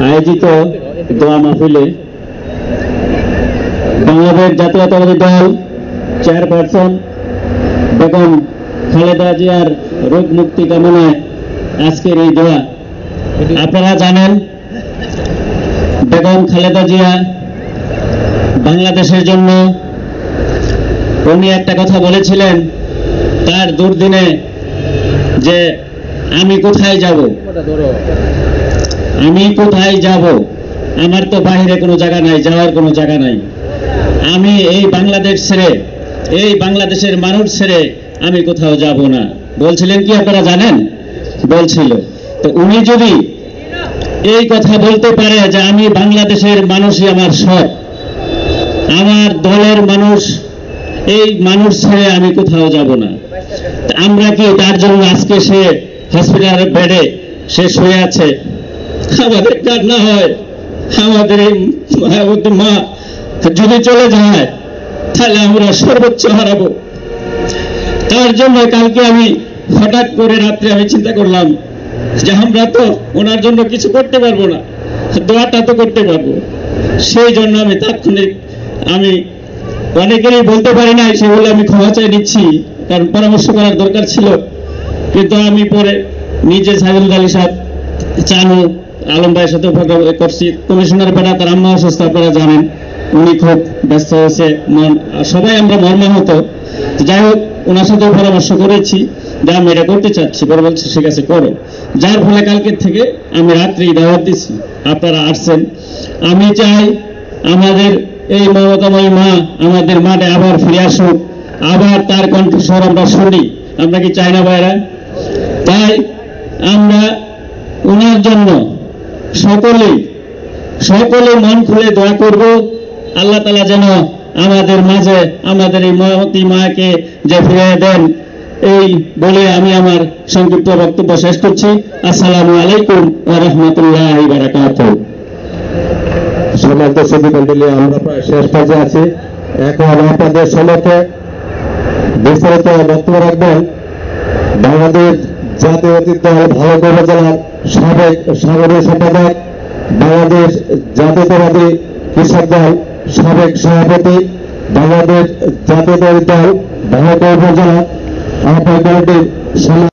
আয়োজিত দোয়া মাহফিলে বাংলাদেশ জাতীয়তাবাদী দল চেয়ারপারসন বেগম খালেদা জিয়ার রোগ মুক্তি কামনায় আজকের এই দোয়া। আপনারা জানেন বেগম খালেদা জিয়া বাংলাদেশের জন্য উনি একটা কথা বলেছিলেন তার দুর্দিনে, যে আমি কোথায় যাব, আমি কোথায় যাব, আমার তো বাইরে কোনো জায়গা নাই, যাওয়ার কোনো জায়গা নাই, আমি এই বাংলাদেশ ছেড়ে, এই বাংলাদেশের মানুষ ছেড়ে আমি কোথাও যাব না বলছিলেন। কি আপনারা জানেন? বলছিল। তো উনি যদি এই কথা বলতে পারে যে আমি বাংলাদেশের মানুষই আমার সব, আমার দলের মানুষ, এই মানুষ ছেড়ে আমি কোথাও যাব না, আমরা কি তার জন্য আজকে সে হসপিটালের বেডে সে শুয়ে আছে? আমাদের কান্না হয়, আমাদের এই মায়াবতী মা যদি চলে যায় তাহলে আমরা সর্বোচ্চ হারাবো। তার জন্য কালকে আমি হঠাৎ করে রাত্রে আমি চিন্তা করলাম যে আমরা তো ওনার জন্য কিছু করতে পারবো না, দোয়াটা তো করতে পারবো। সেই জন্য আমি তাৎক্ষণিক, আমি অনেকেরই বলতে পারি নাই, সেগুলো আমি ক্ষমা চাই নিচ্ছি, কারণ পরামর্শ করার দরকার ছিল। কিন্তু আমি পরে নিজে সাইদুল আলী সাহেব, চানু আলম ভাইয়ের সাথে করছি। কমিশনার বেড়া তার আম্মা অসুস্থ, আপনারা জানেন, উনি খুব ব্যস্ত হয়েছে, সবাই আমরা মর্মাহত। যাই হোক, ওনার সাথে পরামর্শ করেছি যে আমি এটা করতে চাচ্ছি, পরে বলছি ঠিক আছে করো। যার ফলে কালকের থেকে আমি রাত্রি দাওয়াত দিচ্ছি, আপনারা আসছেন। আমি চাই আমাদের এই মমতাময়ী মা আমাদের মাঠে আবার ফিরে আসুক, আবার তার কণ্ঠস্বর আমরা শুনি। আমরা কি চাই না ভাইরা? তাই আমরা ওনার জন্য সকলে মন খুলে দোয়া করব, আল্লাহ তাআলা যেন আমাদের মাঝে আমাদের এই মমতাময়ী মাকে যে ফিরিয়ে দেন। এই বলে আমি আমার সংক্ষিপ্ত বক্তব্য শেষ করছি। আসসালামু আলাইকুম ওয়া রাহমাতুল্লাহি ওয়া বারাকাতুহু। সম্মানিত সুধী মণ্ডলী, আমরা প্রায় শেষ পর্যায়ে আছি। এখন আপনাদের সম্মুখে বিস্তারিত বক্তব্য রাখবেন বাংলাদেশ জাতীয়তাবাদী দল ভাঙড় উপজেলার সাবেক সাংগঠনিক সম্পাদক, বাংলাদেশ জাতীয়তাবাদী কৃষক দল সাবেক সভাপতি, বাংলাদেশ জাতীয়তাবাদী দল ভাঙড় উপজেলা আহ্বায়ক কমিটির